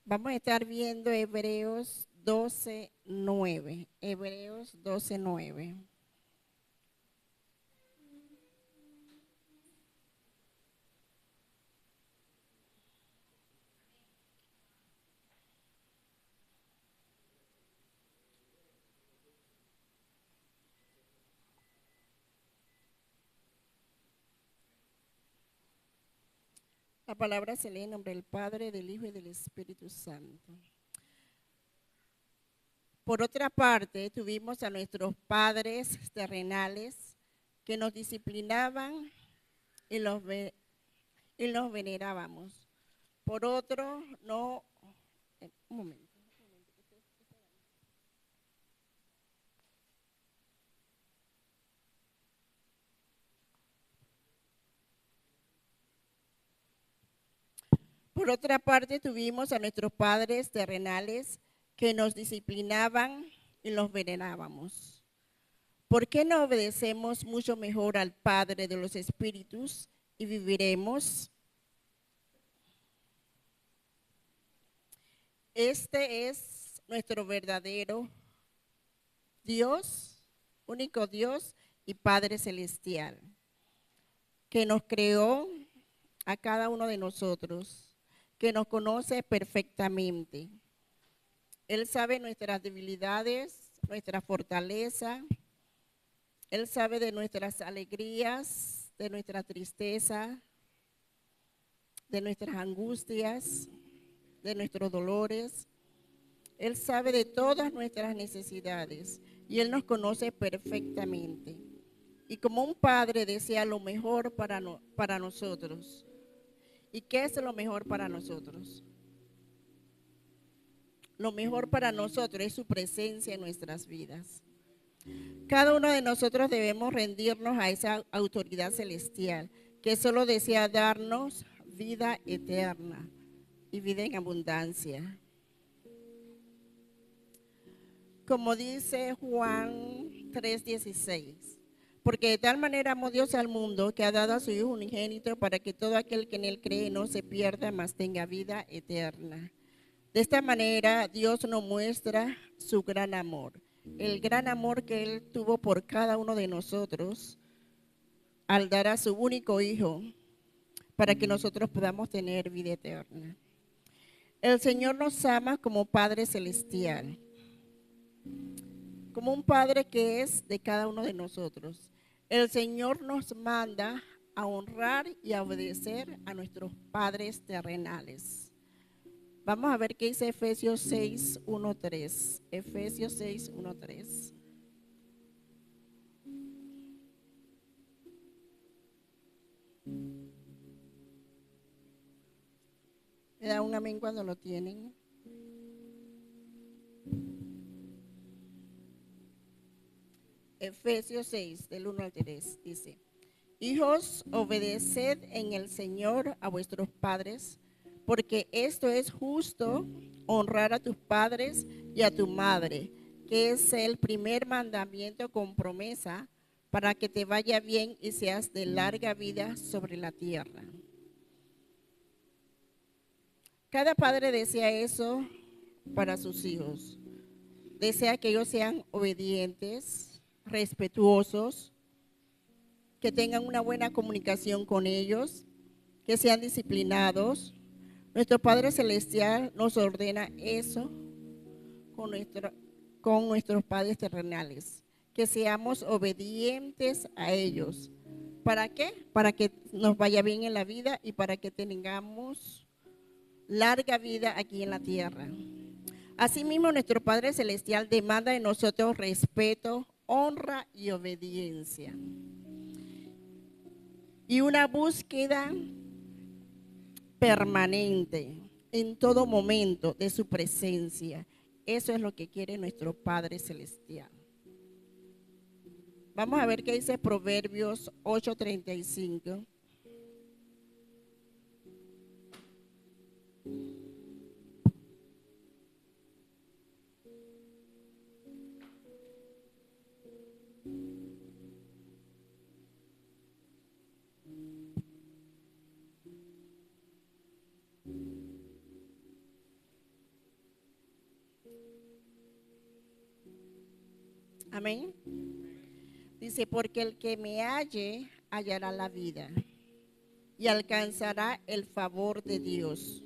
Vamos a estar viendo Hebreos 12:9. Hebreos 12:9. La palabra se lee en nombre del Padre, del Hijo y del Espíritu Santo. Por otra parte, tuvimos a nuestros padres terrenales que nos disciplinaban y los venerábamos. Por otro, no, un momento. Por otra parte, tuvimos a nuestros padres terrenales que nos disciplinaban y los venerábamos. ¿Por qué no obedecemos mucho mejor al Padre de los Espíritus y viviremos? Este es nuestro verdadero Dios, único Dios y Padre Celestial, que nos creó a cada uno de nosotros, que nos conoce perfectamente. Él sabe nuestras debilidades, nuestra fortaleza. Él sabe de nuestras alegrías, de nuestra tristeza, de nuestras angustias, de nuestros dolores. Él sabe de todas nuestras necesidades y Él nos conoce perfectamente. Y como un padre desea lo mejor para nosotros. ¿Y qué es lo mejor para nosotros? Lo mejor para nosotros es su presencia en nuestras vidas. Cada uno de nosotros debemos rendirnos a esa autoridad celestial que solo desea darnos vida eterna y vida en abundancia. Como dice Juan 3:16, porque de tal manera amó Dios al mundo que ha dado a su Hijo unigénito para que todo aquel que en él cree no se pierda, mas tenga vida eterna. De esta manera Dios nos muestra su gran amor, el gran amor que Él tuvo por cada uno de nosotros al dar a su único Hijo para que nosotros podamos tener vida eterna. El Señor nos ama como Padre Celestial, como un Padre que es de cada uno de nosotros. El Señor nos manda a honrar y a obedecer a nuestros padres terrenales. Vamos a ver qué dice Efesios 6:1-3. Efesios 6:1-3. Me da un amén cuando lo tienen. Efesios 6, del 1 al 3, dice: Hijos, obedeced en el Señor a vuestros padres, porque esto es justo, honrar a tus padres y a tu madre, que es el primer mandamiento con promesa, para que te vaya bien y seas de larga vida sobre la tierra. Cada padre desea eso para sus hijos. Desea que ellos sean obedientes, respetuosos, que tengan una buena comunicación con ellos, que sean disciplinados. Nuestro Padre Celestial nos ordena eso con, con nuestros padres terrenales, que seamos obedientes a ellos. ¿Para qué? Para que nos vaya bien en la vida y para que tengamos larga vida aquí en la tierra. Asimismo, nuestro Padre Celestial demanda de nosotros respeto, honra y obediencia. Y una búsqueda permanente en todo momento de su presencia. Eso es lo que quiere nuestro Padre Celestial. Vamos a ver qué dice Proverbios 8:35. Amén. Dice, porque el que me halle hallará la vida y alcanzará el favor de Dios.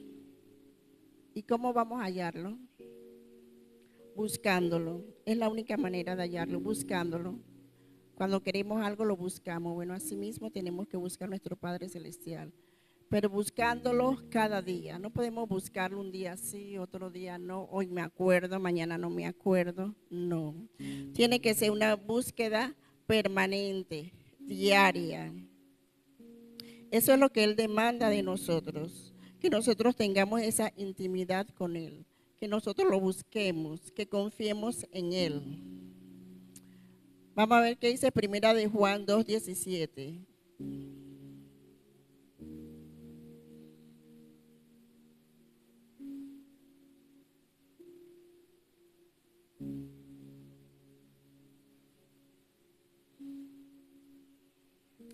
¿Y cómo vamos a hallarlo? Buscándolo. Es la única manera de hallarlo, buscándolo. Cuando queremos algo lo buscamos. Bueno, así mismo tenemos que buscar a nuestro Padre Celestial, pero buscándolo cada día. No podemos buscarlo un día sí, otro día no. Hoy me acuerdo, mañana no me acuerdo. No. Tiene que ser una búsqueda permanente, diaria. Eso es lo que Él demanda de nosotros, que nosotros tengamos esa intimidad con Él, que nosotros lo busquemos, que confiemos en Él. Vamos a ver qué dice Primera de Juan 2:17.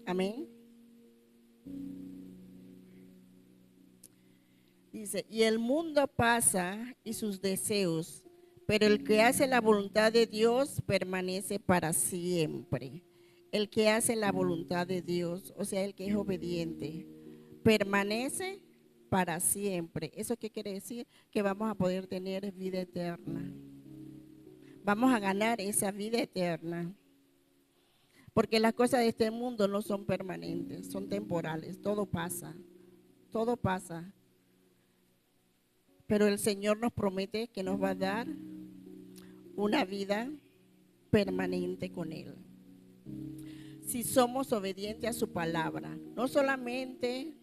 Amén. Dice, y el mundo pasa y sus deseos, pero el que hace la voluntad de Dios permanece para siempre. El que hace la voluntad de Dios, o sea, el que es obediente, permanece para siempre. ¿Eso qué quiere decir? Que vamos a poder tener vida eterna. Vamos a ganar esa vida eterna. Porque las cosas de este mundo no son permanentes, son temporales. Todo pasa, todo pasa. Pero el Señor nos promete que nos va a dar una vida permanente con Él. Si somos obedientes a su palabra, no solamente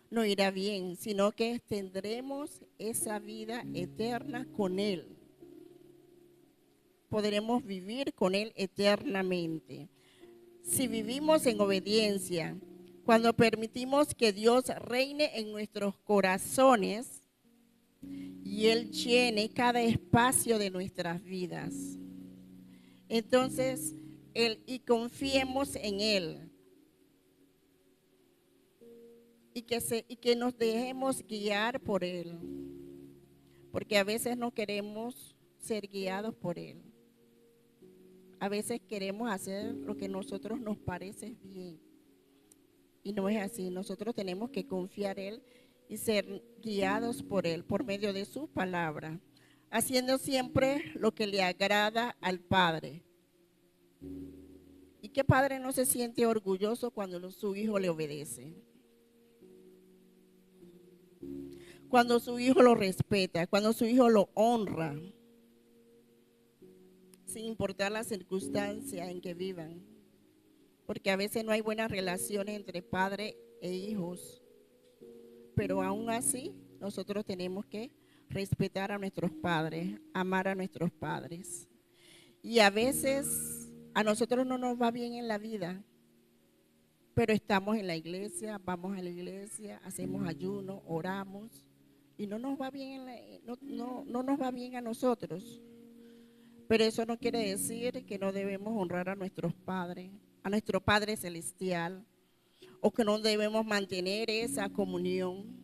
nos irá bien, sino que tendremos esa vida eterna con Él. Podremos vivir con Él eternamente. Si vivimos en obediencia, cuando permitimos que Dios reine en nuestros corazones, y Él llene cada espacio de nuestras vidas. Entonces, y confiemos en Él. Y que nos dejemos guiar por Él. Porque a veces no queremos ser guiados por Él. A veces queremos hacer lo que a nosotros nos parece bien. Y no es así. Nosotros tenemos que confiar en Él y ser guiados por Él, por medio de su palabra, haciendo siempre lo que le agrada al Padre. ¿Y qué padre no se siente orgulloso cuando su hijo le obedece? Cuando su hijo lo respeta, cuando su hijo lo honra, sin importar la circunstancia en que vivan. Porque a veces no hay buenas relaciones entre padre e hijos. Pero aún así, nosotros tenemos que respetar a nuestros padres, amar a nuestros padres. Y a veces a nosotros no nos va bien en la vida, pero estamos en la iglesia, vamos a la iglesia, hacemos ayuno, oramos, y no nos va bien, no nos va bien a nosotros. Pero eso no quiere decir que no debemos honrar a nuestros padres, a nuestro Padre Celestial, o que no debemos mantener esa comunión,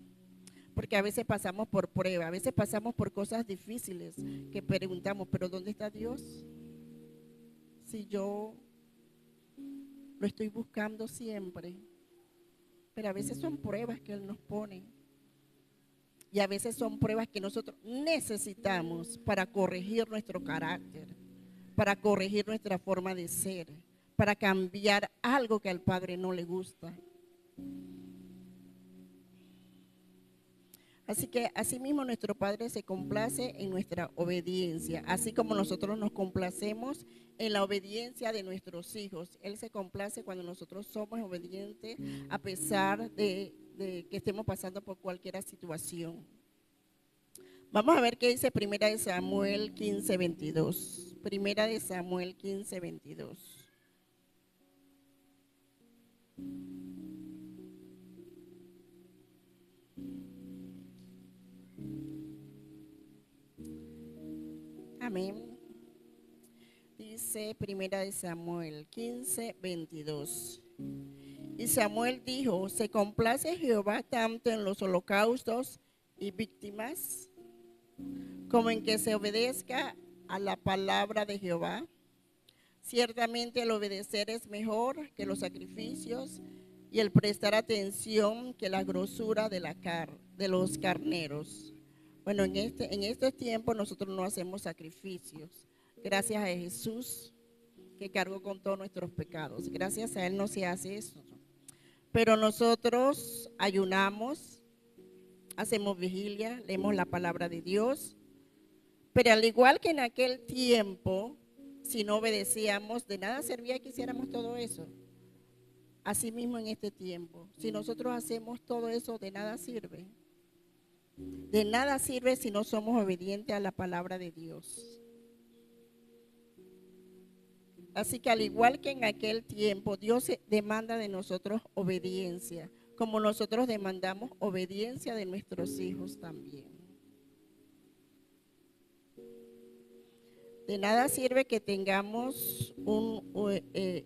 porque a veces pasamos por pruebas, a veces pasamos por cosas difíciles que preguntamos, pero ¿dónde está Dios? Si yo lo estoy buscando siempre, pero a veces son pruebas que Él nos pone y a veces son pruebas que nosotros necesitamos para corregir nuestro carácter, para corregir nuestra forma de ser, para cambiar algo que al Padre no le gusta. Así que asimismo nuestro Padre se complace en nuestra obediencia, así como nosotros nos complacemos en la obediencia de nuestros hijos. Él se complace cuando nosotros somos obedientes a pesar de que estemos pasando por cualquier situación. Vamos a ver qué dice Primera de Samuel 15:22. Primera de Samuel 15:22. Amén. Dice Primera de Samuel 15:22. Y Samuel dijo, ¿se complace Jehová tanto en los holocaustos y víctimas como en que se obedezca a la palabra de Jehová? Ciertamente el obedecer es mejor que los sacrificios y el prestar atención que la grosura de de los carneros. Bueno, en este tiempo nosotros no hacemos sacrificios. Gracias a Jesús que cargó con todos nuestros pecados. Gracias a Él no se hace eso. Pero nosotros ayunamos, hacemos vigilia, leemos la palabra de Dios. Pero al igual que en aquel tiempo, si no obedecíamos, de nada servía que hiciéramos todo eso. Así mismo en este tiempo, si nosotros hacemos todo eso, de nada sirve. De nada sirve si no somos obedientes a la palabra de Dios. Así que al igual que en aquel tiempo, Dios demanda de nosotros obediencia, como nosotros demandamos obediencia de nuestros hijos también. De nada sirve que tengamos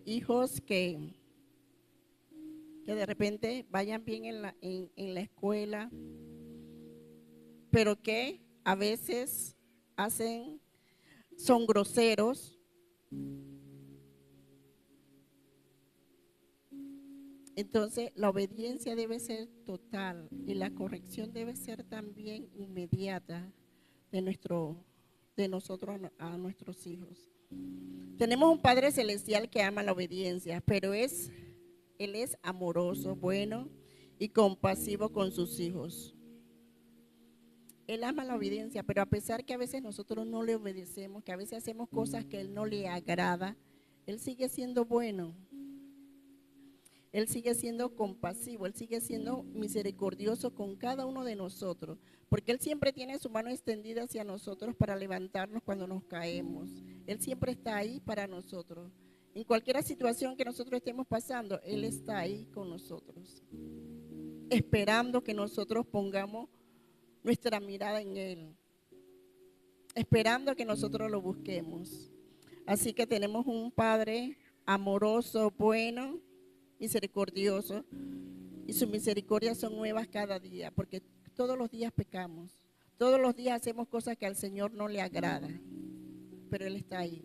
hijos que de repente vayan bien en la escuela, pero que a veces son groseros. Entonces la obediencia debe ser total y la corrección debe ser también inmediata de nosotros a nuestros hijos. Tenemos un Padre Celestial que ama la obediencia, pero Él es amoroso, bueno y compasivo con sus hijos. Él ama la obediencia, pero a pesar que a veces nosotros no le obedecemos, que a veces hacemos cosas que a Él no le agrada, Él sigue siendo bueno. Él sigue siendo compasivo, Él sigue siendo misericordioso con cada uno de nosotros, porque Él siempre tiene su mano extendida hacia nosotros para levantarnos cuando nos caemos. Él siempre está ahí para nosotros. En cualquier situación que nosotros estemos pasando, Él está ahí con nosotros, esperando que nosotros pongamos nuestra mirada en Él, esperando que nosotros lo busquemos. Así que tenemos un Padre amoroso, bueno, misericordioso, y sus misericordias son nuevas cada día, porque todos los días pecamos, todos los días hacemos cosas que al Señor no le agrada, pero Él está ahí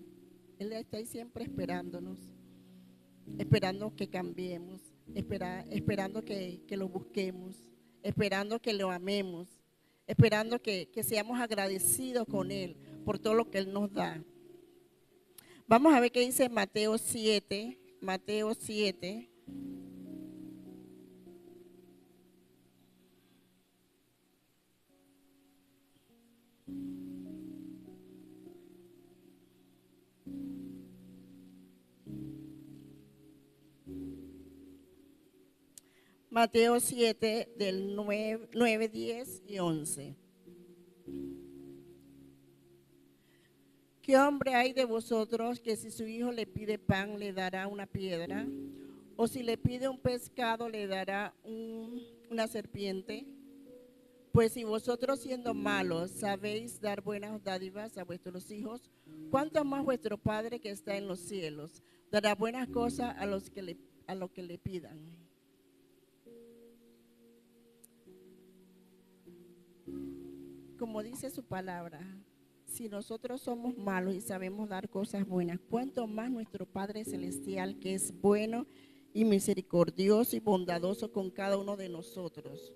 siempre esperándonos, esperando que cambiemos, esperando que lo busquemos, esperando que lo amemos, esperando que seamos agradecidos con Él por todo lo que Él nos da. Vamos a ver qué dice Mateo 7, Mateo 7. Mateo 7 del 9, 10 y 11. ¿Qué hombre hay de vosotros que si su hijo le pide pan le dará una piedra? ¿O si le pide un pescado le dará una serpiente? Pues si vosotros siendo malos sabéis dar buenas dádivas a vuestros hijos, ¿cuánto más vuestro Padre que está en los cielos dará buenas cosas a los que le pidan? Como dice su palabra, si nosotros somos malos y sabemos dar cosas buenas, ¿cuánto más nuestro Padre Celestial, que es bueno y misericordioso y bondadoso con cada uno de nosotros?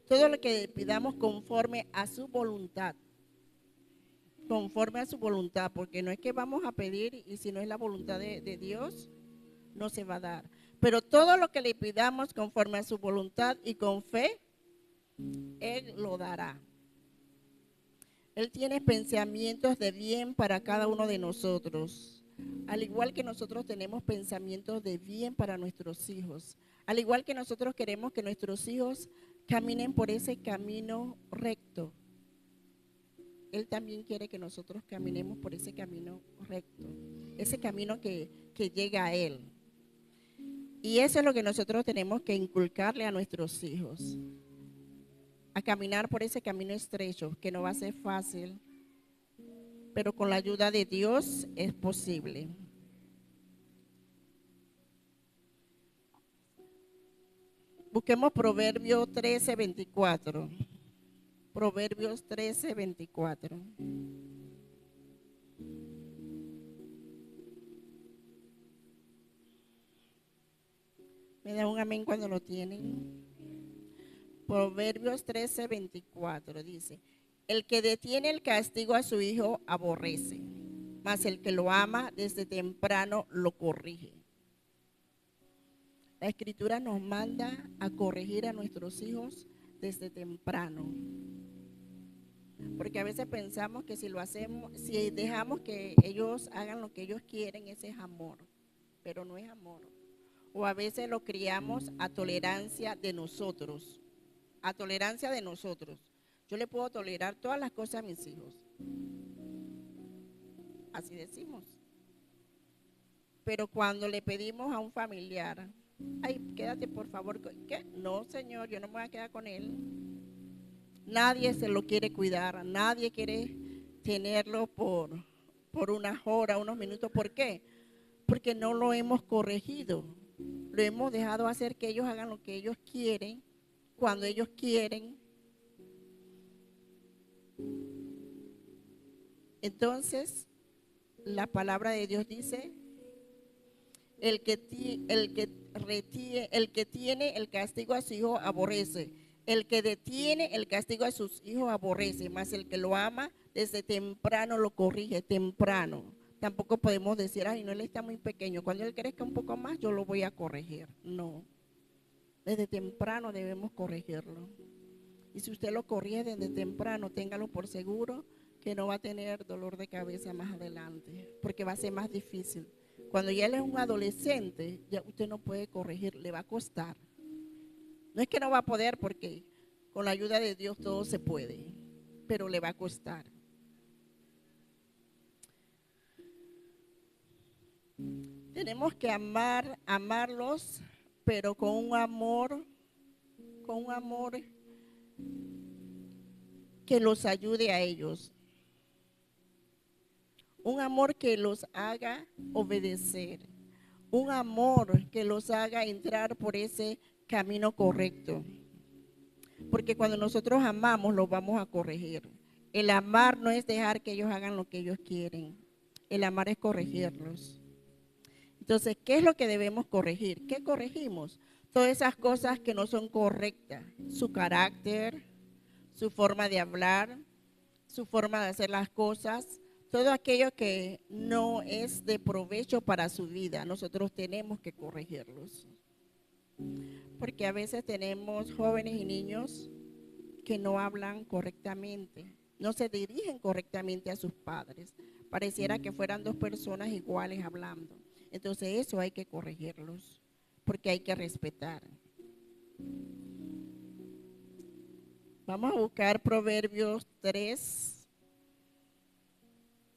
Todo lo que pidamos conforme a su voluntad, porque no es que vamos a pedir y si no es la voluntad de Dios, no se va a dar. Pero todo lo que le pidamos conforme a su voluntad y con fe, Él lo dará. Él tiene pensamientos de bien para cada uno de nosotros, al igual que nosotros tenemos pensamientos de bien para nuestros hijos, al igual que nosotros queremos que nuestros hijos caminen por ese camino recto. Él también quiere que nosotros caminemos por ese camino recto, ese camino que llega a Él. Y eso es lo que nosotros tenemos que inculcarle a nuestros hijos, a caminar por ese camino estrecho, que no va a ser fácil, pero con la ayuda de Dios es posible. Busquemos Proverbios 13, 24. Proverbios 13, 24. Me da un amén cuando lo tienen. Proverbios 13:24 dice: el que detiene el castigo a su hijo aborrece, mas el que lo ama desde temprano lo corrige. La Escritura nos manda a corregir a nuestros hijos desde temprano. Porque a veces pensamos que si lo hacemos, si dejamos que ellos hagan lo que ellos quieren, ese es amor, pero no es amor. O a veces lo criamos a tolerancia de nosotros, a tolerancia de nosotros. Yo le puedo tolerar todas las cosas a mis hijos. Así decimos. Pero cuando le pedimos a un familiar, ay, quédate por favor, ¿qué? No, señor, yo no me voy a quedar con él. Nadie se lo quiere cuidar, nadie quiere tenerlo por unas horas, unos minutos. ¿Por qué? Porque no lo hemos corregido. Lo hemos dejado hacer que ellos hagan lo que ellos quieren, cuando ellos quieren. Entonces, la palabra de Dios dice: el que tiene el castigo a su hijo aborrece. El que detiene el castigo a sus hijos aborrece, mas el que lo ama desde temprano lo corrige, temprano. Tampoco podemos decir, ay, no, él está muy pequeño, cuando él crezca un poco más yo lo voy a corregir. No, desde temprano debemos corregirlo. Y si usted lo corrige desde temprano, téngalo por seguro que no va a tener dolor de cabeza más adelante, porque va a ser más difícil. Cuando ya él es un adolescente, ya usted no puede corregir, le va a costar. No es que no va a poder, porque con la ayuda de Dios todo se puede, pero le va a costar. Tenemos que amarlos, pero con un amor que los ayude a ellos. Un amor que los haga obedecer. Un amor que los haga entrar por ese camino correcto. Porque cuando nosotros amamos, los vamos a corregir. El amar no es dejar que ellos hagan lo que ellos quieren. El amar es corregirlos. Entonces, ¿qué es lo que debemos corregir? ¿Qué corregimos? Todas esas cosas que no son correctas. Su carácter, su forma de hablar, su forma de hacer las cosas. Todo aquello que no es de provecho para su vida, nosotros tenemos que corregirlos. Porque a veces tenemos jóvenes y niños que no hablan correctamente, no se dirigen correctamente a sus padres. Pareciera que fueran dos personas iguales hablando. Entonces eso hay que corregirlos, porque hay que respetar. Vamos a buscar Proverbios 3.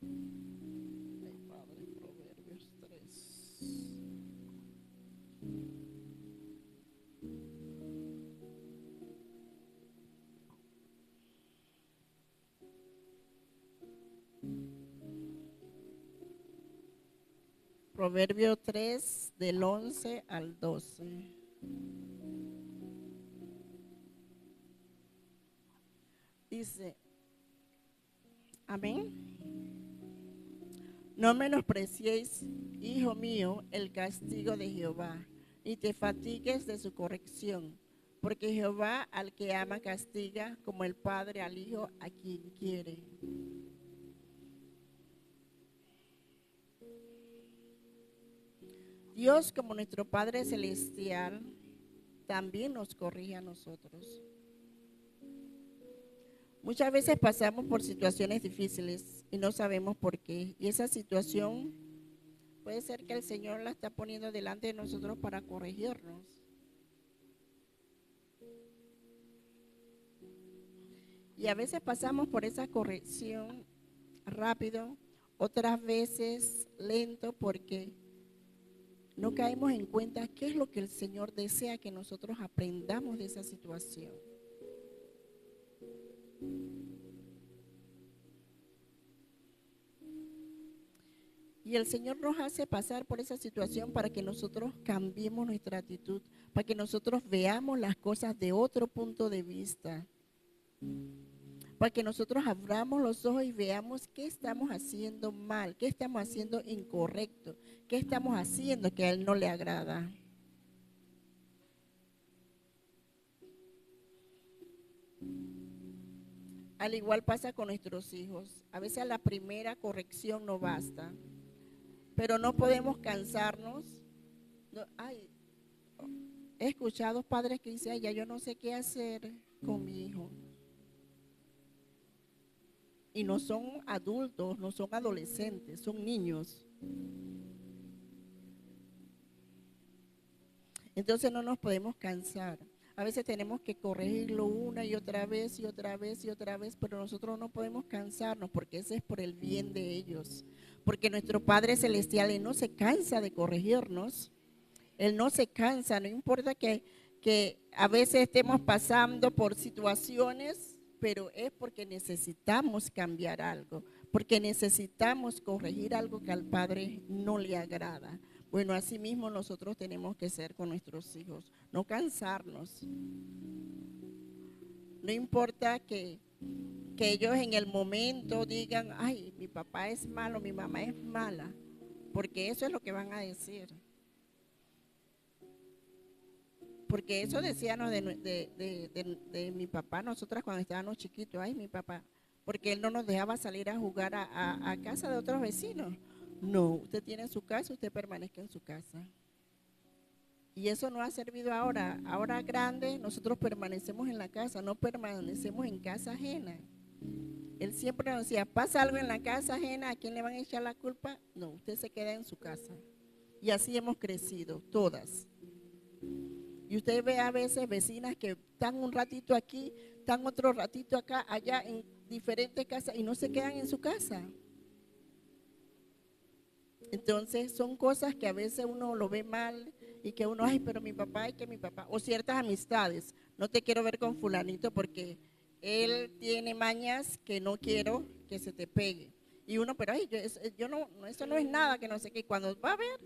Ay, Padre, Proverbios 3. Proverbio 3 del 11 al 12. Dice, amén. No menospreciéis, hijo mío, el castigo de Jehová, ni te fatigues de su corrección, porque Jehová al que ama castiga, como el padre al hijo a quien quiere. Dios, como nuestro Padre Celestial, también nos corrige a nosotros. Muchas veces pasamos por situaciones difíciles y no sabemos por qué. Y esa situación puede ser que el Señor la está poniendo delante de nosotros para corregirnos. Y a veces pasamos por esa corrección rápido, otras veces lento, porque no caemos en cuenta qué es lo que el Señor desea que nosotros aprendamos de esa situación. Y el Señor nos hace pasar por esa situación para que nosotros cambiemos nuestra actitud, para que nosotros veamos las cosas de otro punto de vista, para que nosotros abramos los ojos y veamos qué estamos haciendo mal, qué estamos haciendo incorrecto, qué estamos haciendo que a Él no le agrada. Al igual pasa con nuestros hijos. A veces a la primera corrección no basta, pero no podemos cansarnos. No, he escuchado padres que dicen, ya yo no sé qué hacer con mi hijo. Y no son adultos, no son adolescentes, son niños. Entonces no nos podemos cansar. A veces tenemos que corregirlo una y otra vez y otra vez y otra vez, pero nosotros no podemos cansarnos porque ese es por el bien de ellos. Porque nuestro Padre Celestial, Él no se cansa de corregirnos. Él no se cansa, no importa que a veces estemos pasando por situaciones, pero es porque necesitamos cambiar algo, porque necesitamos corregir algo que al Padre no le agrada. Bueno, así mismo nosotros tenemos que ser con nuestros hijos, no cansarnos. No importa que ellos en el momento digan, ay, mi papá es malo, mi mamá es mala, porque eso es lo que van a decir. Porque eso decíamos de mi papá, nosotras cuando estábamos chiquitos, ay, mi papá, porque él no nos dejaba salir a jugar a casa de otros vecinos. No, usted tiene su casa, usted permanezca en su casa. Y eso no ha servido ahora. Ahora grande, nosotros permanecemos en la casa, no permanecemos en casa ajena. Él siempre nos decía, pasa algo en la casa ajena, ¿a quién le van a echar la culpa? No, usted se queda en su casa. Y así hemos crecido, todas. Y usted ve a veces vecinas que están un ratito aquí, están otro ratito acá, allá en diferentes casas y no se quedan en su casa. Entonces son cosas que a veces uno lo ve mal y que uno, ay, pero mi papá, y que mi papá, o ciertas amistades, no te quiero ver con fulanito porque él tiene mañas que no quiero que se te pegue. Y uno, pero ay, yo no, eso no es nada, que no sé qué, cuando va a ver,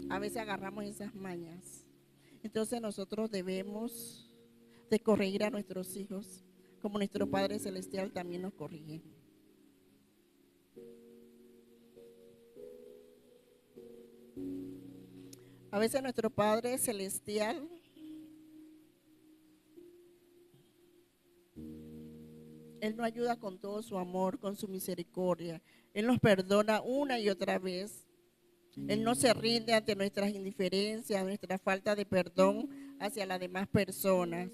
a veces agarramos esas mañas. Entonces nosotros debemos de corregir a nuestros hijos, como nuestro Padre Celestial también nos corrige. A veces nuestro Padre Celestial Él nos ayuda con todo su amor, con su misericordia. Él nos perdona una y otra vez. Él no se rinde ante nuestras indiferencias, nuestra falta de perdón hacia las demás personas,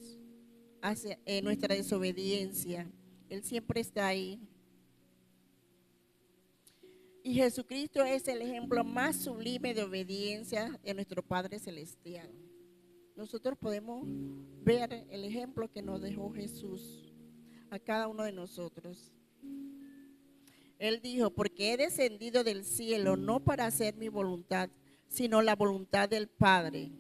hacia nuestra desobediencia. Él siempre está ahí. Y Jesucristo es el ejemplo más sublime de obediencia de nuestro Padre Celestial. Nosotros podemos ver el ejemplo que nos dejó Jesús a cada uno de nosotros. Él dijo, porque he descendido del cielo no para hacer mi voluntad, sino la voluntad del Padre.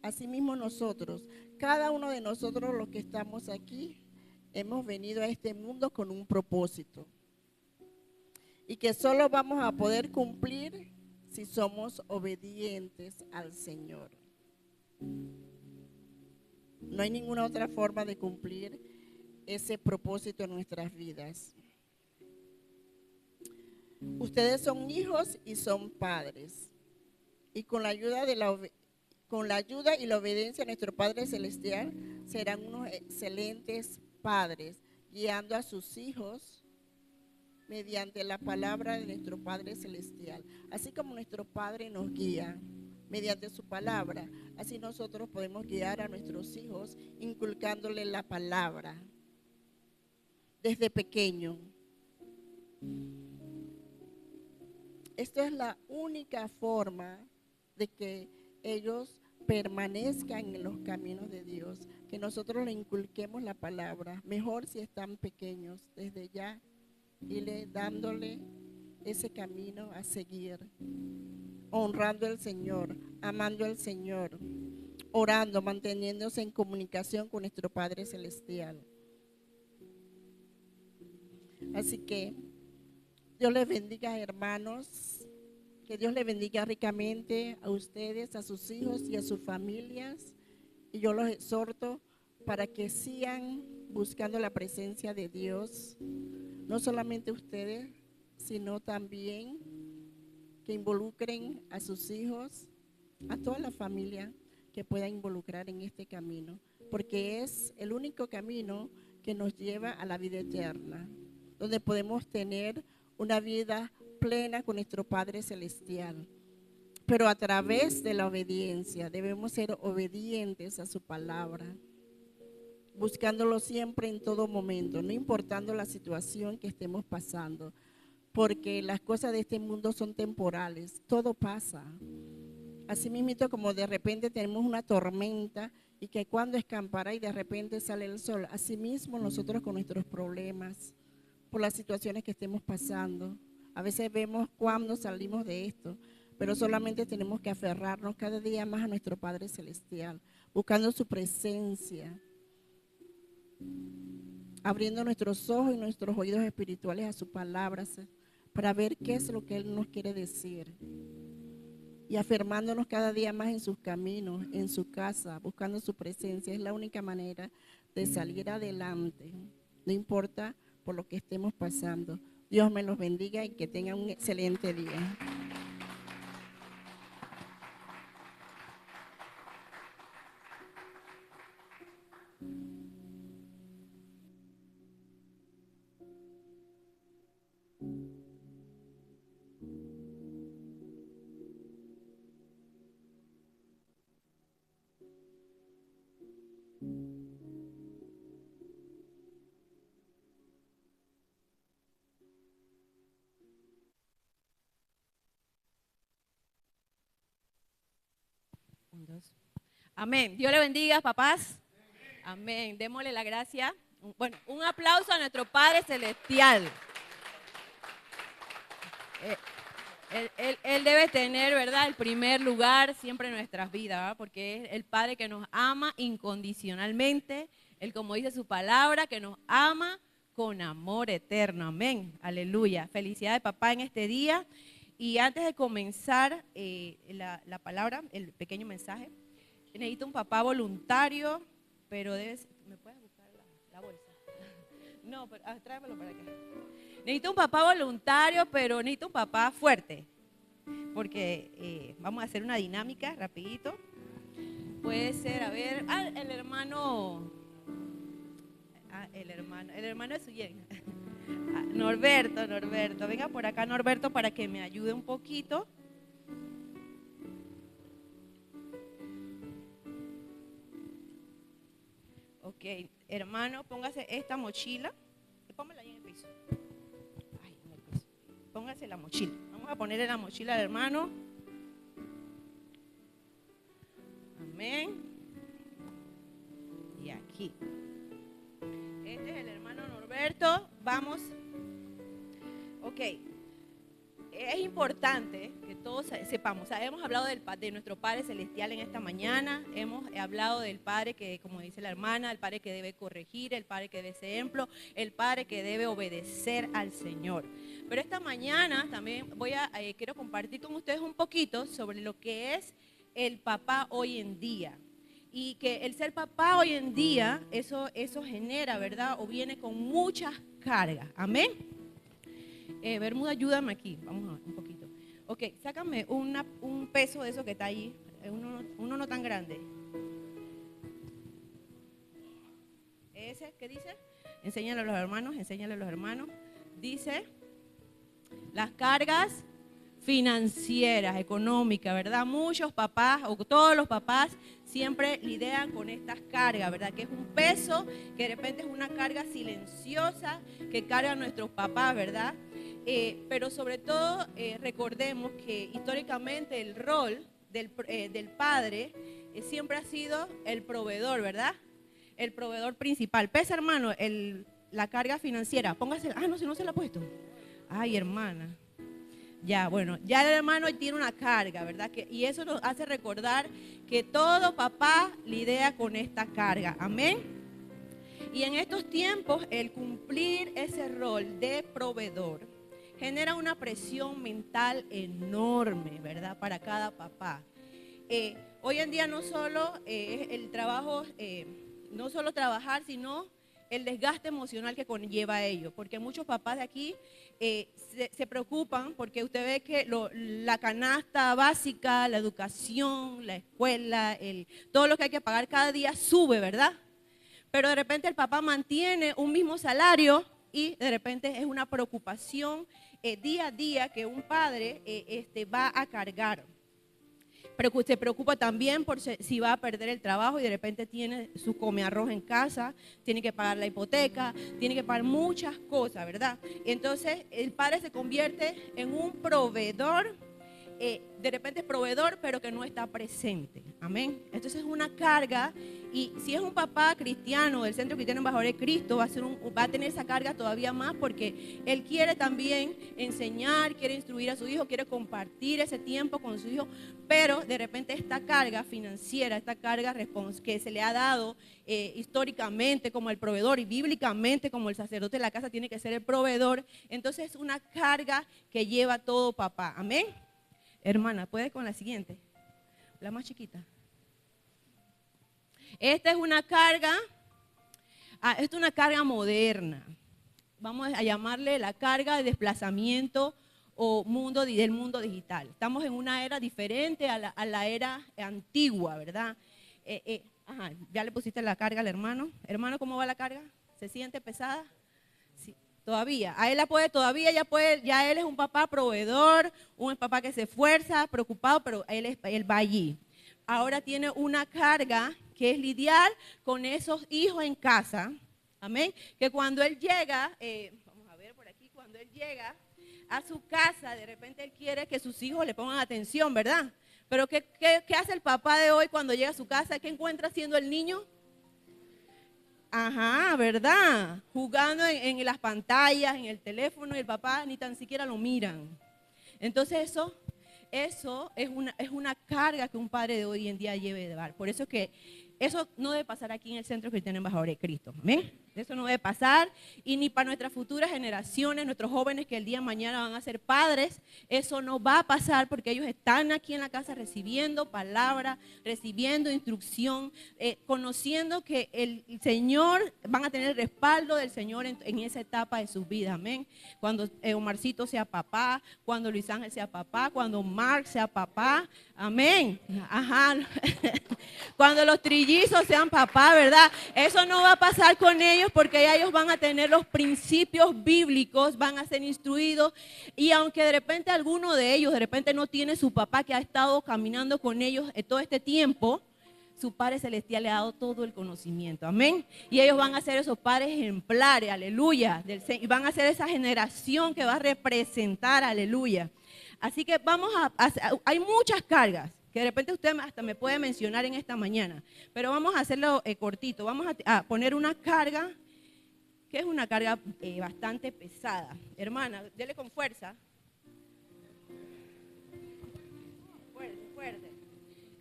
Asimismo nosotros, cada uno de nosotros los que estamos aquí, hemos venido a este mundo con un propósito. Y que solo vamos a poder cumplir si somos obedientes al Señor. No hay ninguna otra forma de cumplir ese propósito en nuestras vidas. Ustedes son hijos y son padres. Y con la ayuda y la obediencia de nuestro Padre Celestial serán unos excelentes padres, guiando a sus hijos mediante la palabra de nuestro Padre Celestial. Así como nuestro Padre nos guía mediante su palabra, así nosotros podemos guiar a nuestros hijos inculcándole la palabra desde pequeño. Esta es la única forma de que ellos permanezcan en los caminos de Dios, que nosotros le inculquemos la palabra, mejor si están pequeños, desde ya, y dándole ese camino a seguir, honrando al Señor, amando al Señor, orando, manteniéndose en comunicación con nuestro Padre Celestial. Así que Dios les bendiga, hermanos, que Dios les bendiga ricamente a ustedes, a sus hijos y a sus familias. Y yo los exhorto para que sigan buscando la presencia de Dios, no solamente ustedes, sino también que involucren a sus hijos, a toda la familia que pueda involucrar en este camino, porque es el único camino que nos lleva a la vida eterna, donde podemos tener una vida plena con nuestro Padre Celestial. Pero a través de la obediencia debemos ser obedientes a su palabra, buscándolo siempre en todo momento, no importando la situación que estemos pasando, porque las cosas de este mundo son temporales, todo pasa. Así mismo como de repente tenemos una tormenta y que cuando escampará y de repente sale el sol, así mismo nosotros con nuestros problemas, por las situaciones que estemos pasando. A veces vemos cuándo salimos de esto, pero solamente tenemos que aferrarnos cada día más a nuestro Padre Celestial, buscando su presencia, abriendo nuestros ojos y nuestros oídos espirituales a su palabra para ver qué es lo que Él nos quiere decir. Y afirmándonos cada día más en sus caminos, en su casa, buscando su presencia. Es la única manera de salir adelante, no importa por lo que estemos pasando. Dios me los bendiga y que tengan un excelente día. Amén. Dios le bendiga, papás. Amén. Démosle la gracia. Bueno, un aplauso a nuestro Padre Celestial. Él debe tener, ¿verdad?, el primer lugar siempre en nuestras vidas, ¿verdad? Porque es el Padre que nos ama incondicionalmente. Él, como dice su palabra, que nos ama con amor eterno. Amén. Aleluya. Felicidades, papá, en este día. Y antes de comenzar la palabra, el pequeño mensaje, necesito un papá voluntario, pero ¿me puedes buscar la bolsa? No, pero tráemelo para acá. Necesito un papá voluntario, pero necesito un papá fuerte, porque vamos a hacer una dinámica rapidito. Puede ser, a ver, el hermano de Suyen. Norberto, venga por acá, Norberto, para que me ayude un poquito. Ok, hermano, póngase esta mochila y póngala ahí en el piso. Ay, en el piso. Póngase la mochila. Vamos a ponerle la mochila al hermano. Amén. Y aquí. Este es el hermano Norberto. Vamos. Ok. Es importante que todos sepamos, o sea, hemos hablado de nuestro Padre Celestial en esta mañana, hemos hablado del Padre que, como dice la hermana, el Padre que debe corregir, el Padre que debe ser ejemplo, el Padre que debe obedecer al Señor. Pero esta mañana también quiero compartir con ustedes un poquito sobre lo que es el papá hoy en día. Y que el ser papá hoy en día, eso genera, ¿verdad? O viene con muchas cargas. Amén. Bermuda, ayúdame aquí. Vamos a ver un poquito. Ok, sácame un peso de eso que está ahí. Uno no tan grande. Ese, ¿qué dice? Enséñale a los hermanos. Dice, las cargas financieras, económicas, ¿verdad? Muchos papás, o todos los papás, siempre lidian con estas cargas, ¿verdad? Que es un peso, que de repente es una carga silenciosa que cargan nuestros papás, ¿verdad? Pero sobre todo recordemos que históricamente el rol del padre siempre ha sido el proveedor, ¿verdad? El proveedor principal. Pesa, hermano, la carga financiera. Póngase, no, si no se la ha puesto. Ay, hermana. Ya, bueno, ya el hermano tiene una carga, ¿verdad? Y eso nos hace recordar que todo papá lidia con esta carga. Amén. Y en estos tiempos, el cumplir ese rol de proveedor genera una presión mental enorme, ¿verdad? Para cada papá. Hoy en día no solo el trabajo, no solo trabajar, sino el desgaste emocional que conlleva ello, porque muchos papás de aquí se preocupan porque usted ve que la canasta básica, la educación, la escuela, todo lo que hay que pagar cada día sube, ¿verdad? pero de repente el papá mantiene un mismo salario y de repente es una preocupación día a día que un padre va a cargar. Pero se preocupa también por si va a perder el trabajo y de repente tiene su come arroz en casa, tiene que pagar la hipoteca, tiene que pagar muchas cosas, ¿verdad? Entonces el padre se convierte en un proveedor, de repente es proveedor, pero que no está presente. Amén. Entonces es una carga, y si es un papá cristiano del Centro Cristiano Embajador de Cristo, va a tener esa carga todavía más, porque él quiere también enseñar, quiere instruir a su hijo, quiere compartir ese tiempo con su hijo, pero de repente esta carga financiera, esta carga que se le ha dado históricamente como el proveedor y bíblicamente como el sacerdote de la casa tiene que ser el proveedor, entonces es una carga que lleva todo papá. Amén. Hermana, ¿puede con la siguiente? La más chiquita. Esta es una carga, esta es una carga moderna. Vamos a llamarle la carga de desplazamiento o del mundo digital. Estamos en una era diferente a la era antigua, ¿verdad? Ya le pusiste la carga al hermano. Hermano, ¿cómo va la carga? ¿Se siente pesada? Sí. Todavía, a él la puede, todavía ya él es un papá proveedor, un papá que se esfuerza, preocupado, pero él va allí. Ahora tiene una carga que es lidiar con esos hijos en casa, amén, que cuando él llega, vamos a ver por aquí, cuando él llega a su casa, de repente él quiere que sus hijos le pongan atención, ¿verdad? Pero ¿qué hace el papá de hoy cuando llega a su casa? ¿Qué encuentra haciendo el niño? Ajá, ¿verdad? Jugando en las pantallas, en el teléfono, y el papá ni tan siquiera lo miran. Entonces eso es una carga que un padre de hoy en día debe llevar. Por eso es que eso no debe pasar aquí en el Centro Cristiano Embajador de Cristo. ¿Amén? Eso no debe pasar, y ni para nuestras futuras generaciones, nuestros jóvenes que el día de mañana van a ser padres, eso no va a pasar, porque ellos están aquí en la casa recibiendo palabra, recibiendo instrucción, conociendo que el Señor, van a tener el respaldo del Señor en esa etapa de sus vidas. Amén. Cuando Omarcito sea papá, cuando Luis Ángel sea papá, cuando Mark sea papá. Amén. Ajá. Cuando los trillizos sean papá, ¿verdad? Eso no va a pasar con ellos, porque ya ellos van a tener los principios bíblicos, van a ser instruidos, y aunque de repente alguno de ellos de repente no tiene su papá que ha estado caminando con ellos todo este tiempo, su Padre Celestial le ha dado todo el conocimiento. Amén. Y ellos van a ser esos padres ejemplares, aleluya, y van a ser esa generación que va a representar, aleluya. Así que hay muchas cargas que de repente usted hasta me puede mencionar en esta mañana, pero vamos a hacerlo cortito. Vamos a poner una carga que es una carga bastante pesada. Hermana, dele con fuerza. Fuerte, fuerte.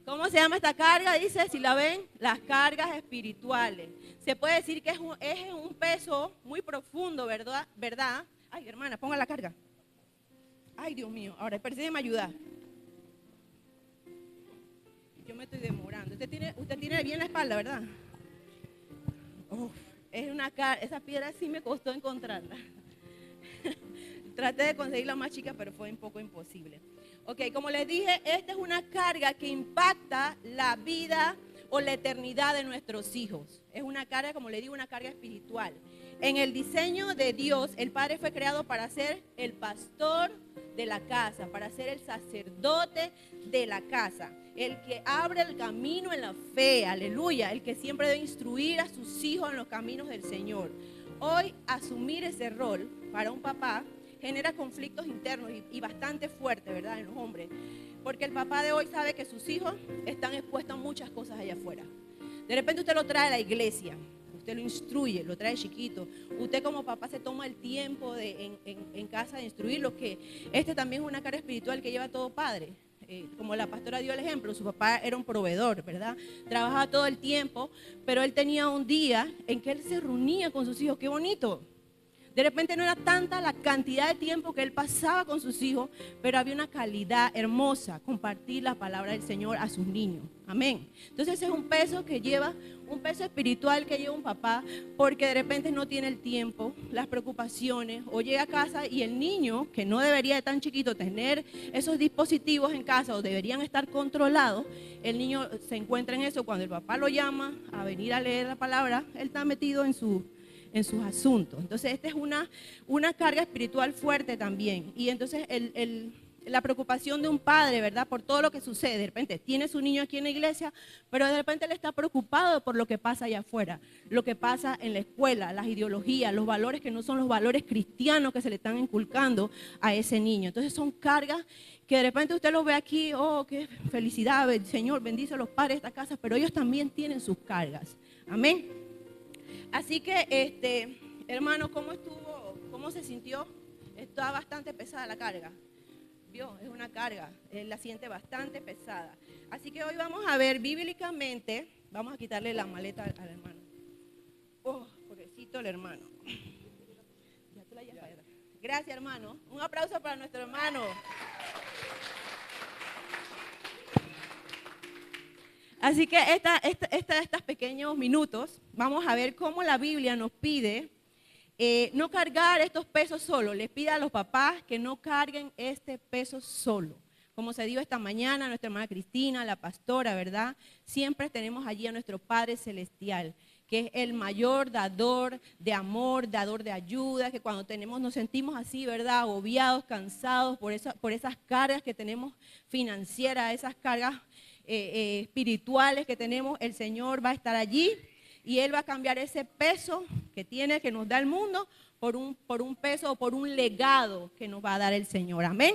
¿Cómo se llama esta carga? Dice, si la ven, las cargas espirituales. Se puede decir que es un peso muy profundo, ¿verdad? Ay, hermana, ponga la carga. Ay, Dios mío, ahora permíteme ayudar. Yo me estoy demorando. Usted tiene bien la espalda, ¿verdad? Esa piedra sí me costó encontrarla. Traté de conseguirla más chica, pero fue un poco imposible. Ok, como les dije, esta es una carga que impacta la vida o la eternidad de nuestros hijos. Es una carga, como les digo, una carga espiritual. En el diseño de Dios, el Padre fue creado para ser el pastor de la casa, para ser el sacerdote de la casa, el que abre el camino en la fe, aleluya, el que siempre debe instruir a sus hijos en los caminos del Señor. Hoy, asumir ese rol para un papá genera conflictos internos y bastante fuertes, ¿verdad?, en los hombres, porque el papá de hoy sabe que sus hijos están expuestos a muchas cosas allá afuera. De repente usted lo trae a la iglesia, usted lo instruye, lo trae chiquito. Usted como papá se toma el tiempo en casa de instruirlo, que también es una carga espiritual que lleva todo padre. Como la pastora dio el ejemplo, su papá era un proveedor, ¿verdad? Trabajaba todo el tiempo, pero él tenía un día en que él se reunía con sus hijos. ¡Qué bonito! De repente no era tanta la cantidad de tiempo que él pasaba con sus hijos, pero había una calidad hermosa, compartir la palabra del Señor a sus niños. Amén. Entonces ese es un peso que lleva, un peso espiritual que lleva un papá, porque de repente no tiene el tiempo, las preocupaciones, o llega a casa y el niño, que no debería de tan chiquito tener esos dispositivos en casa o deberían estar controlados, el niño se encuentra en eso. Cuando el papá lo llama a venir a leer la palabra, él está metido en sus asuntos. Entonces esta es una carga espiritual fuerte también. Y entonces la preocupación de un padre, ¿verdad? Por todo lo que sucede. De repente tiene su niño aquí en la iglesia, pero de repente él está preocupado por lo que pasa allá afuera, lo que pasa en la escuela, las ideologías, los valores que no son los valores cristianos que se le están inculcando a ese niño. Entonces son cargas que de repente usted los ve aquí, oh, qué felicidad, Señor, bendice a los padres de esta casa, pero ellos también tienen sus cargas. Amén. Así que, hermano, ¿cómo estuvo? ¿Cómo se sintió? Está bastante pesada la carga. ¿Vio? Es una carga. Él la siente bastante pesada. Así que hoy vamos a ver bíblicamente. Vamos a quitarle la maleta al hermano. Oh, pobrecito el hermano. Ya tú la llevas para allá. Gracias, hermano. Un aplauso para nuestro hermano. Así que estos pequeños minutos vamos a ver cómo la Biblia nos pide no cargar estos pesos solo. Les pide a los papás que no carguen este peso solo. Como se dio esta mañana, nuestra hermana Cristina, la pastora, ¿verdad? Siempre tenemos allí a nuestro Padre Celestial, que es el mayor dador de amor, dador de ayuda, que cuando nos sentimos así, ¿verdad? Agobiados, cansados por esas cargas que tenemos financieras, esas cargas espirituales que tenemos, el Señor va a estar allí y Él va a cambiar ese peso que nos da el mundo por un peso o por un legado que nos va a dar el Señor. Amén.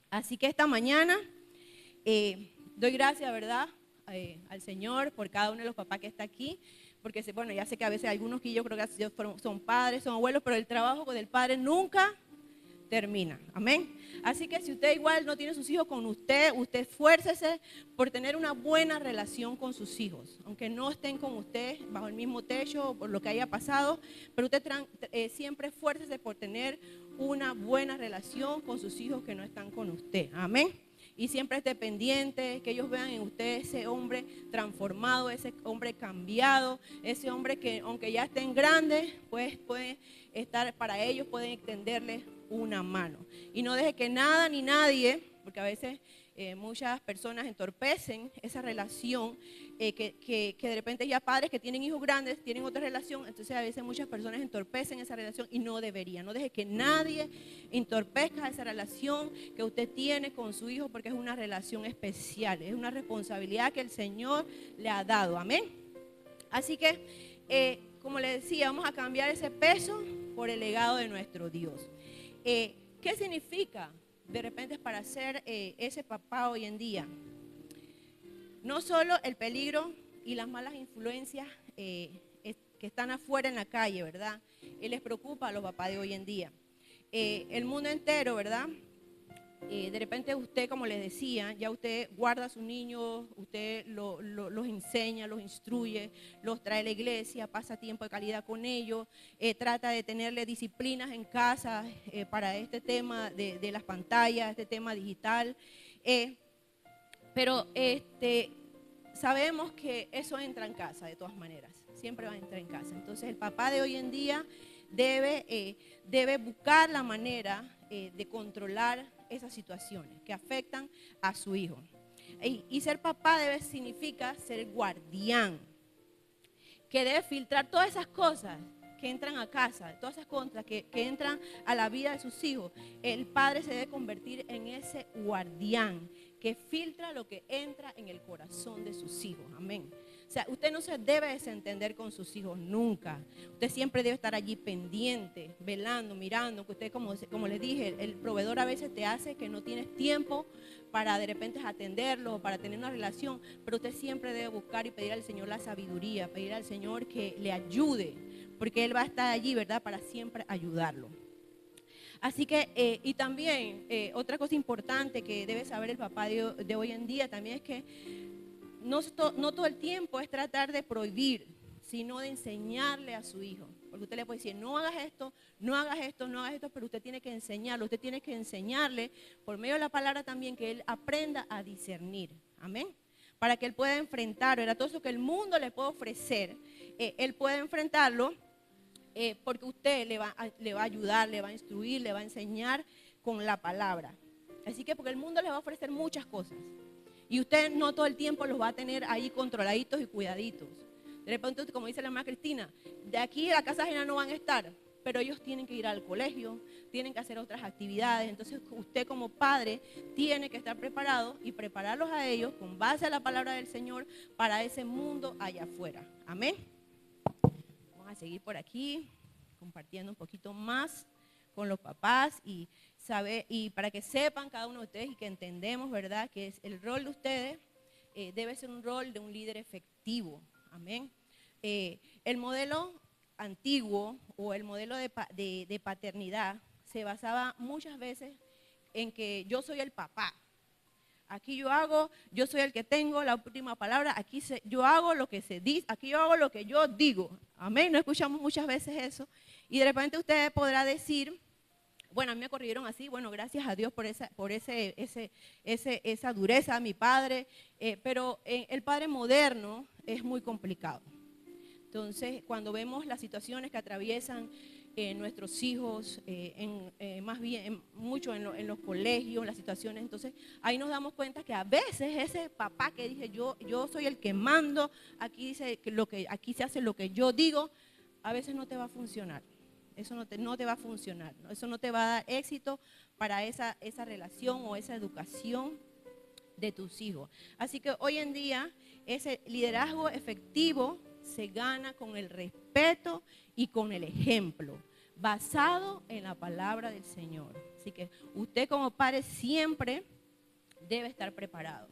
Así que esta mañana doy gracias, ¿verdad? Al Señor por cada uno de los papás que está aquí, porque bueno, ya sé que a veces algunos que yo creo que son padres, son abuelos, pero el trabajo del padre nunca termina. Amén. Así que si usted igual no tiene sus hijos con usted esfuércese por tener una buena relación con sus hijos, aunque no estén con usted bajo el mismo techo por lo que haya pasado, pero usted siempre esfuércese por tener una buena relación con sus hijos que no están con usted. Amén. Y siempre esté pendiente, que ellos vean en usted ese hombre transformado, ese hombre cambiado, ese hombre que aunque ya estén grandes, pues puede estar para ellos, pueden extenderle una mano. Y no deje que nada ni nadie, porque a veces muchas personas entorpecen esa relación, que de repente ya padres que tienen hijos grandes tienen otra relación, entonces a veces muchas personas entorpecen esa relación y no deberían. No deje que nadie entorpezca esa relación que usted tiene con su hijo, porque es una relación especial, es una responsabilidad que el Señor le ha dado. Amén. Así que, como le decía, vamos a cambiar ese peso por el legado de nuestro Dios. ¿Qué significa de repente para ser ese papá hoy en día? No solo el peligro y las malas influencias que están afuera en la calle, ¿verdad? Les preocupa a los papás de hoy en día. El mundo entero, ¿verdad? De repente usted, como les decía, ya usted guarda a sus niños, usted los enseña, los instruye, los trae a la iglesia, pasa tiempo de calidad con ellos, trata de tenerle disciplinas en casa para este tema de las pantallas, este tema digital. Pero sabemos que eso entra en casa de todas maneras, siempre va a entrar en casa. Entonces el papá de hoy en día debe buscar la manera de controlar esas situaciones que afectan a su hijo. Y ser papá significa ser guardián, que debe filtrar todas esas cosas que entran a casa, todas esas cosas que entran a la vida de sus hijos. El padre se debe convertir en ese guardián que filtra lo que entra en el corazón de sus hijos. Amén. O sea, usted no se debe desentender con sus hijos nunca. Usted siempre debe estar allí pendiente, velando, mirando, que usted, como les dije, el proveedor a veces te hace que no tienes tiempo para de repente atenderlo, para tener una relación, pero usted siempre debe buscar y pedir al Señor la sabiduría, pedir al Señor que le ayude, porque Él va a estar allí, ¿verdad?, para siempre ayudarlo. Así que, y también, otra cosa importante que debe saber el papá de hoy en día también es que no todo el tiempo es tratar de prohibir, sino de enseñarle a su hijo. Porque usted le puede decir, no hagas esto, no hagas esto, no hagas esto, pero usted tiene que enseñarlo, usted tiene que enseñarle por medio de la palabra también que él aprenda a discernir. Amén. Para que él pueda enfrentar, ¿verdad? Todo eso que el mundo le puede ofrecer, él puede enfrentarlo porque usted le va a ayudar, le va a instruir, le va a enseñar con la palabra. Así que porque el mundo le va a ofrecer muchas cosas. Y usted no todo el tiempo los va a tener ahí controladitos y cuidaditos. De repente, como dice la hermana Cristina, de aquí a la casa ajena no van a estar, pero ellos tienen que ir al colegio, tienen que hacer otras actividades. Entonces usted como padre tiene que estar preparado y prepararlos a ellos con base a la palabra del Señor para ese mundo allá afuera. Amén. Vamos a seguir por aquí compartiendo un poquito más con los papás y para que sepan cada uno de ustedes y que entendemos, ¿verdad?, que es el rol de ustedes debe ser un rol de un líder efectivo. Amén. El modelo antiguo o el modelo de paternidad se basaba muchas veces en que yo soy el papá. Aquí yo soy el que tengo la última palabra, yo hago lo que se dice, aquí yo hago lo que yo digo. Amén, no escuchamos muchas veces eso. Y de repente usted podrá decir, bueno, a mí me corrigieron así, bueno, gracias a Dios por esa dureza a mi padre, pero el padre moderno es muy complicado. Entonces, cuando vemos las situaciones que atraviesan nuestros hijos, más bien mucho en los colegios, las situaciones, entonces ahí nos damos cuenta que a veces ese papá que dice yo soy el que mando, aquí dice que aquí se hace lo que yo digo, a veces no te va a funcionar. Eso no te va a funcionar, ¿no? Eso no te va a dar éxito para esa relación o esa educación de tus hijos. Así que hoy en día ese liderazgo efectivo se gana con el respeto y con el ejemplo, basado en la palabra del Señor. Así que usted como padre siempre debe estar preparado,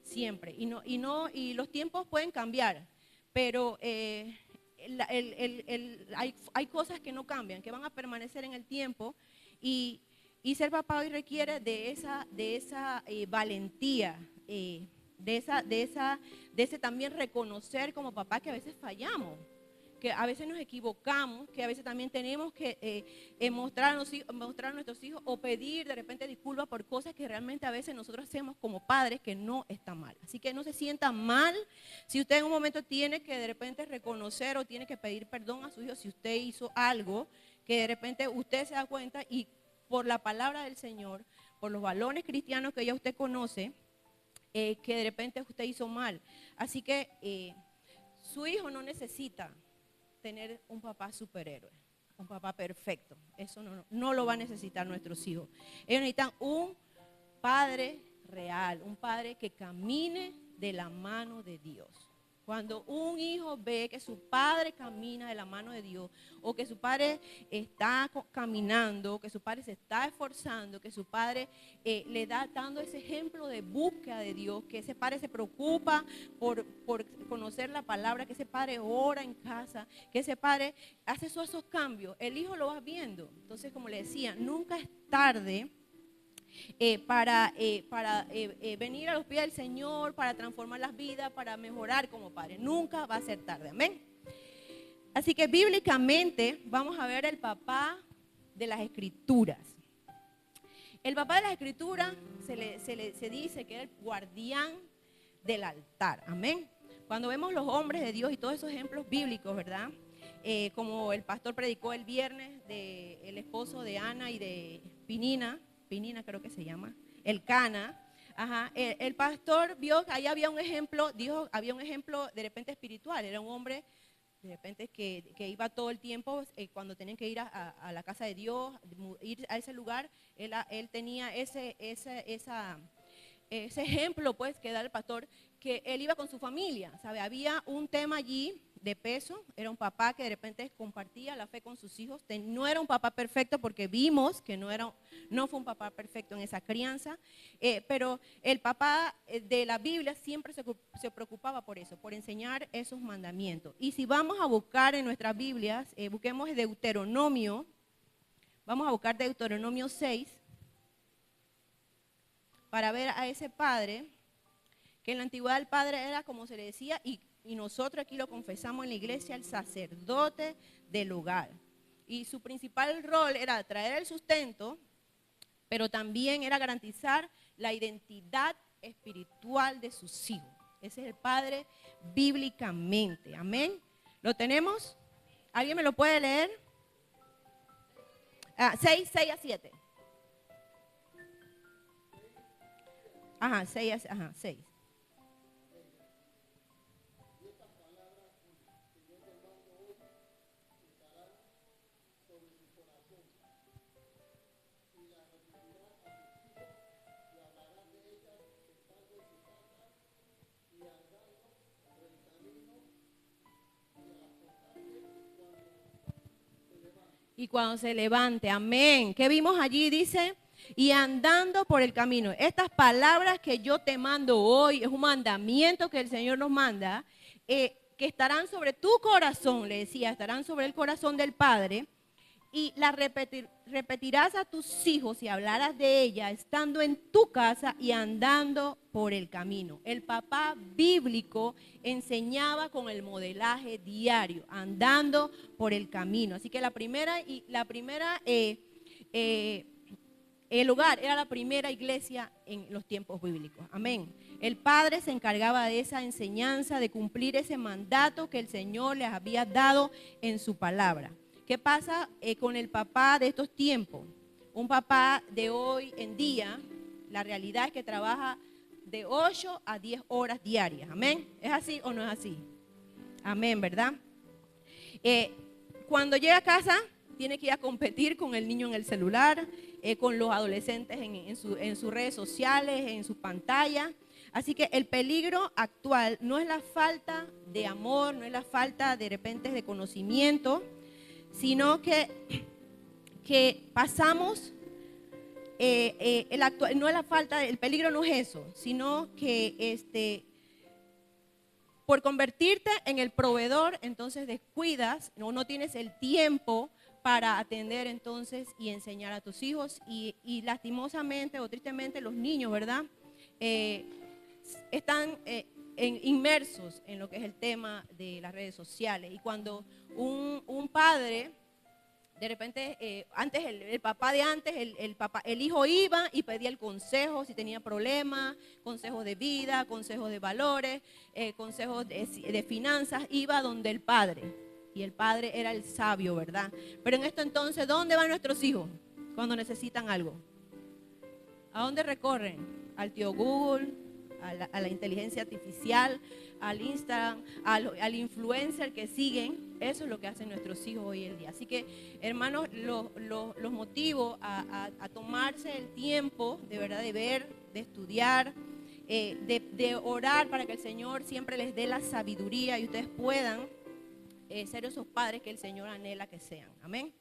siempre. Y los tiempos pueden cambiar, pero hay cosas que no cambian, que van a permanecer en el tiempo y ser papá hoy requiere de esa valentía, de ese también reconocer como papá que a veces fallamos, que a veces nos equivocamos, que a veces también tenemos que mostrar a nuestros hijos o pedir de repente disculpas por cosas que realmente a veces nosotros hacemos como padres que no está mal. Así que no se sienta mal si usted en un momento tiene que de repente reconocer o tiene que pedir perdón a su hijo si usted hizo algo que de repente usted se da cuenta y por la palabra del Señor, por los valores cristianos que ya usted conoce, que de repente usted hizo mal. Así que su hijo no necesita tener un papá superhéroe, un papá perfecto. Eso no lo va a necesitar nuestros hijos. Ellos necesitan un padre real, un padre que camine de la mano de Dios. Cuando un hijo ve que su padre camina de la mano de Dios, o que su padre está caminando, que su padre se está esforzando, que su padre le da dando ese ejemplo de búsqueda de Dios, que ese padre se preocupa por conocer la palabra, que ese padre ora en casa, que ese padre hace esos cambios, el hijo lo va viendo. Entonces, como le decía, nunca es tarde para venir a los pies del Señor, para transformar las vidas, para mejorar como padre. Nunca va a ser tarde, amén. Así que bíblicamente vamos a ver el papá de las Escrituras. El papá de las Escrituras se dice que era el guardián del altar, amén. Cuando vemos los hombres de Dios y todos esos ejemplos bíblicos, ¿verdad? Como el pastor predicó el viernes del esposo de Ana y de Pinina creo que se llama, el Cana. Ajá. El pastor vio que ahí había un ejemplo, había un ejemplo de repente espiritual, era un hombre de repente que iba todo el tiempo, cuando tenían que ir a la casa de Dios, ir a ese lugar, él tenía ese ejemplo pues que da el pastor, que él iba con su familia, ¿sabe? Había un tema allí de peso, era un papá que de repente compartía la fe con sus hijos, no era un papá perfecto porque vimos que no fue un papá perfecto en esa crianza, pero el papá de la Biblia siempre se preocupaba por eso, por enseñar esos mandamientos. Y si vamos a buscar en nuestras Biblias, busquemos Deuteronomio, vamos a buscar Deuteronomio 6, para ver a ese padre, que en la antigüedad el padre era como se le decía, y y nosotros aquí lo confesamos en la iglesia, el sacerdote del hogar. Y su principal rol era traer el sustento, pero también era garantizar la identidad espiritual de sus hijos. Ese es el padre bíblicamente. Amén. ¿Lo tenemos? ¿Alguien me lo puede leer? 6 a 7. Ajá, 6. Y cuando se levante, amén. ¿Qué vimos allí? Dice, y andando por el camino. Estas palabras que yo te mando hoy, es un mandamiento que el Señor nos manda, que estarán sobre tu corazón, le decía, estarán sobre el corazón del Padre, y la repetirás a tus hijos y hablarás de ella estando en tu casa y andando por el camino. El papá bíblico enseñaba con el modelaje diario, andando por el camino. Así que el hogar era la primera iglesia en los tiempos bíblicos. Amén. El padre se encargaba de esa enseñanza, de cumplir ese mandato que el Señor les había dado en su palabra. ¿Qué pasa con el papá de estos tiempos? Un papá de hoy en día, la realidad es que trabaja de 8 a 10 horas diarias. Amén. ¿Es así o no es así? Amén, ¿verdad? Cuando llega a casa, tiene que ir a competir con el niño en el celular, con los adolescentes en sus redes sociales, en sus pantallas. Así que el peligro actual no es la falta de amor, no es la falta de repente de conocimiento, sino que pasamos, no es la falta, el peligro no es eso, sino que por convertirte en el proveedor, entonces descuidas, no tienes el tiempo para atender entonces y enseñar a tus hijos y lastimosamente o tristemente los niños, ¿verdad? Están inmersos en lo que es el tema de las redes sociales. Y cuando un padre, de repente, antes el papá de antes, el hijo iba y pedía el consejo si tenía problemas, consejos de vida, consejos de valores, consejos de finanzas, iba donde el padre. Y el padre era el sabio, ¿verdad? Pero en esto entonces, ¿dónde van nuestros hijos cuando necesitan algo? ¿A dónde recorren? Al tío Google, a la inteligencia artificial, al Instagram, al influencer que siguen. Eso es lo que hacen nuestros hijos hoy en día. Así que, hermanos, los motivo a tomarse el tiempo de verdad de ver, de estudiar, de orar para que el Señor siempre les dé la sabiduría y ustedes puedan ser esos padres que el Señor anhela que sean. Amén.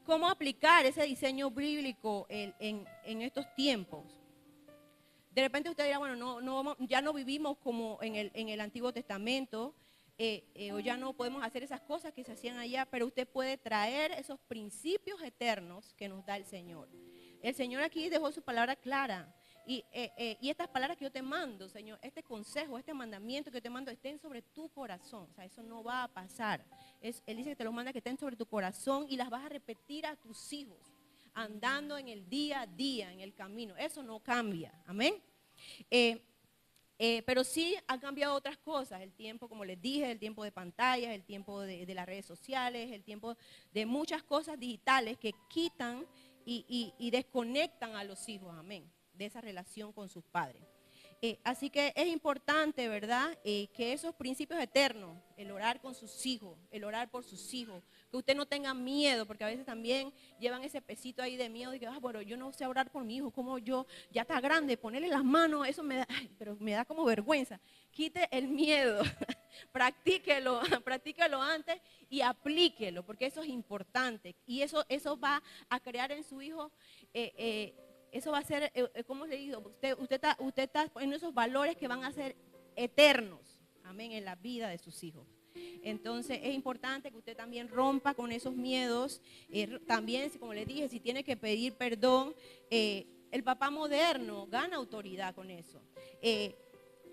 ¿Cómo aplicar ese diseño bíblico en estos tiempos? De repente usted dirá, bueno, ya no vivimos como en el Antiguo Testamento, o ya no podemos hacer esas cosas que se hacían allá, pero usted puede traer esos principios eternos que nos da el Señor. El Señor aquí dejó su palabra clara. Y estas palabras que yo te mando, Señor, este consejo, este mandamiento que yo te mando, estén sobre tu corazón. O sea, eso no va a pasar. Él dice que te los manda que estén sobre tu corazón y las vas a repetir a tus hijos, andando en el día a día, en el camino. Eso no cambia. Amén. Pero sí han cambiado otras cosas. El tiempo, como les dije, el tiempo de pantallas, el tiempo de las redes sociales, el tiempo de muchas cosas digitales que quitan y desconectan a los hijos. Amén. De esa relación con sus padres. Así que es importante, ¿verdad? Que esos principios eternos, el orar con sus hijos, el orar por sus hijos, que usted no tenga miedo, porque a veces también llevan ese pesito ahí de miedo, de que, bueno, yo no sé orar por mi hijo, como yo, ya está grande, ponerle las manos, eso me da, pero me da como vergüenza. Quite el miedo, practíquelo antes y aplíquelo, porque eso es importante. Y eso va a crear en su hijo eso va a ser, ¿cómo le digo? Usted está poniendo esos valores que van a ser eternos, amén, en la vida de sus hijos. Entonces es importante que usted también rompa con esos miedos. También, como le dije, si tiene que pedir perdón, el papá moderno gana autoridad con eso.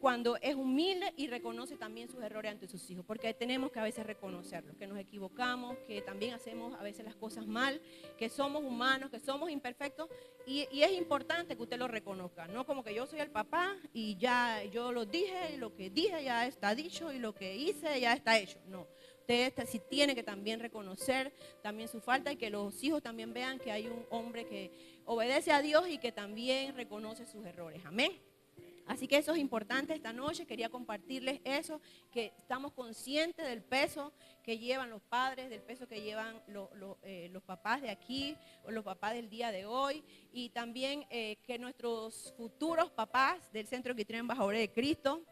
cuando es humilde y reconoce también sus errores ante sus hijos, porque tenemos que a veces reconocerlos, que nos equivocamos, que también hacemos a veces las cosas mal, que somos humanos, que somos imperfectos, y es importante que usted lo reconozca, no como que yo soy el papá y ya yo lo dije, y lo que dije ya está dicho, y lo que hice ya está hecho. No, usted sí tiene que también reconocer también su falta, y que los hijos también vean que hay un hombre que obedece a Dios y que también reconoce sus errores. Amén. Así que eso es importante esta noche, quería compartirles eso, que estamos conscientes del peso que llevan los padres, del peso que llevan los papás de aquí, o los papás del día de hoy, y también que nuestros futuros papás del Centro Anfitrión Embajadores de Cristo,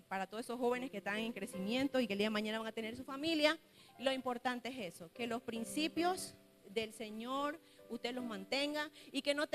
para todos esos jóvenes que están en crecimiento y que el día de mañana van a tener su familia, lo importante es eso, que los principios del Señor usted los mantenga, y que no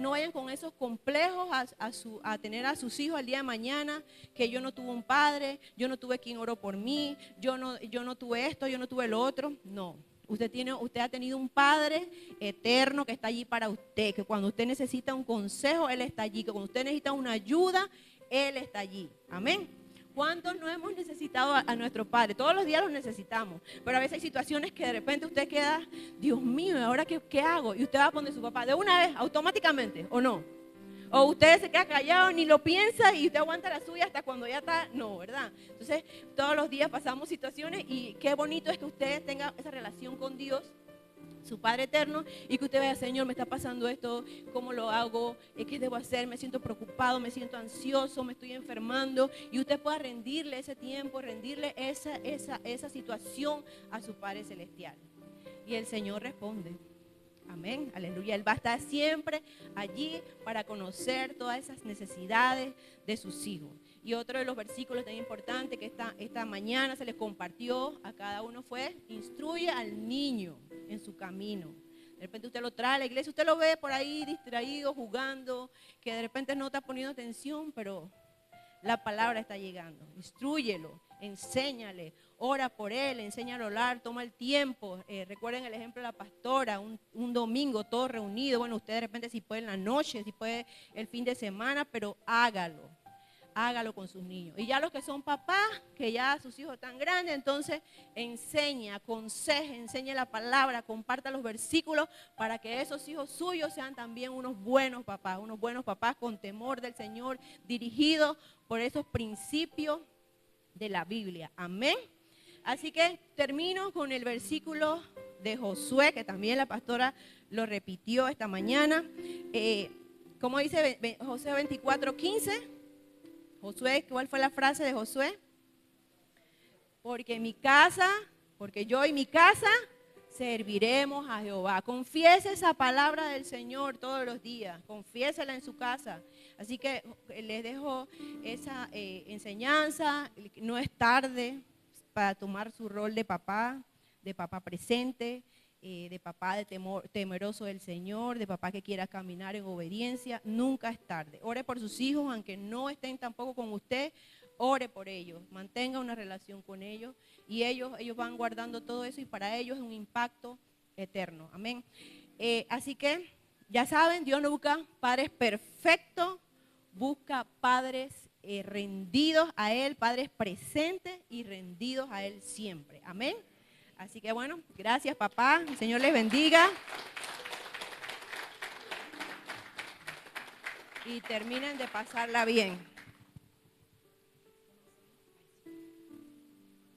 vayan con esos complejos a tener a sus hijos el día de mañana, que yo no tuve un padre, yo no tuve quien oró por mí, yo no tuve esto, yo no tuve lo otro. No, usted ha tenido un Padre eterno que está allí para usted, que cuando usted necesita un consejo, Él está allí, que cuando usted necesita una ayuda, Él está allí. Amén. ¿Cuántos no hemos necesitado a nuestro Padre? Todos los días los necesitamos, pero a veces hay situaciones que de repente usted queda, Dios mío, ¿ahora qué hago? Y usted va a poner a su papá de una vez, automáticamente, ¿o no? O usted se queda callado, ni lo piensa, y usted aguanta la suya hasta cuando ya está, no, ¿verdad? Entonces, todos los días pasamos situaciones, y qué bonito es que usted tenga esa relación con Dios, su Padre eterno, y que usted vea, Señor, me está pasando esto, ¿cómo lo hago? ¿Qué debo hacer? Me siento preocupado, me siento ansioso, me estoy enfermando, y usted pueda rendirle ese tiempo, rendirle esa situación a su Padre celestial. Y el Señor responde. Amén, aleluya. Él va a estar siempre allí para conocer todas esas necesidades de sus hijos. Y otro de los versículos tan importantes que esta mañana se les compartió a cada uno fue: instruye al niño en su camino. De repente usted lo trae a la iglesia, usted lo ve por ahí distraído, jugando, que de repente no está poniendo atención, pero la palabra está llegando. Instrúyelo, enséñale, ora por él, enséñalo a orar, toma el tiempo. Recuerden el ejemplo de la pastora, un domingo todos reunidos. Bueno, usted de repente si puede en la noche, si puede el fin de semana, pero hágalo con sus niños. Y ya los que son papás, que ya sus hijos están grandes, entonces enseña, aconseje, enseñe la palabra, comparta los versículos para que esos hijos suyos sean también unos buenos papás con temor del Señor, dirigidos por esos principios de la Biblia. Amén. Así que termino con el versículo de Josué, que también la pastora lo repitió esta mañana. Como dice Josué 24:15. Josué, ¿cuál fue la frase de Josué? Porque yo y mi casa serviremos a Jehová. Confiese esa palabra del Señor todos los días, confiésela en su casa. Así que les dejo esa enseñanza. No es tarde para tomar su rol de papá presente, de papá temeroso del Señor, de papá que quiera caminar en obediencia. Nunca es tarde. Ore por sus hijos, aunque no estén tampoco con usted, ore por ellos, mantenga una relación con ellos, y ellos van guardando todo eso, y para ellos es un impacto eterno. Amén. Así que ya saben, Dios no busca padres perfectos, busca padres rendidos a Él, padres presentes y rendidos a Él siempre. Amén. Así que bueno, gracias papá, el Señor les bendiga. Y terminen de pasarla bien.